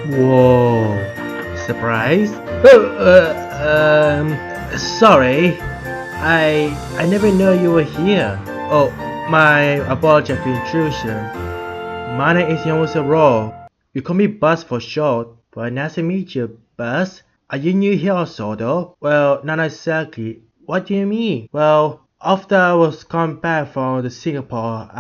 Whoa. Surprise? Sorry. I never know you were here. Oh, my apology for intrusion. My name is Raw. You call me Buzz for short, but nice to meet you, Buzz. Are you new here also though? Well, not exactly. What do you mean? Well, after I was come back from the Singapore,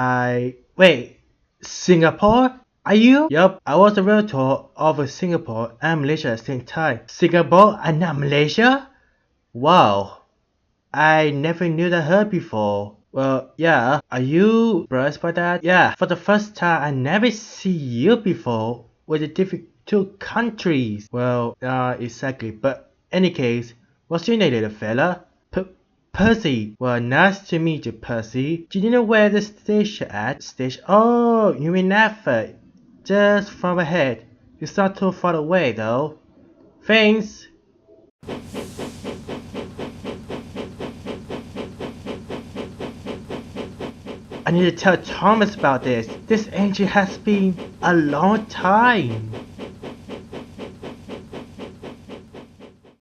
Wait, Singapore? Are you? Yup, I was the Railtour of Singapore and Malaysia at the same time. Singapore and not Malaysia? Wow. I never knew that her before. Well, yeah. Are you impressed by that? Yeah. For the first time, I never see you before with the different two countries. Well, exactly. But any case, what's your name, little fella? Percy. Well, nice to meet you, Percy. Do you know where the station at? Station? Oh, you mean Effort. Just from ahead. It's not too far away, though. Thanks. I need to tell Thomas about this. This engine has been a long time.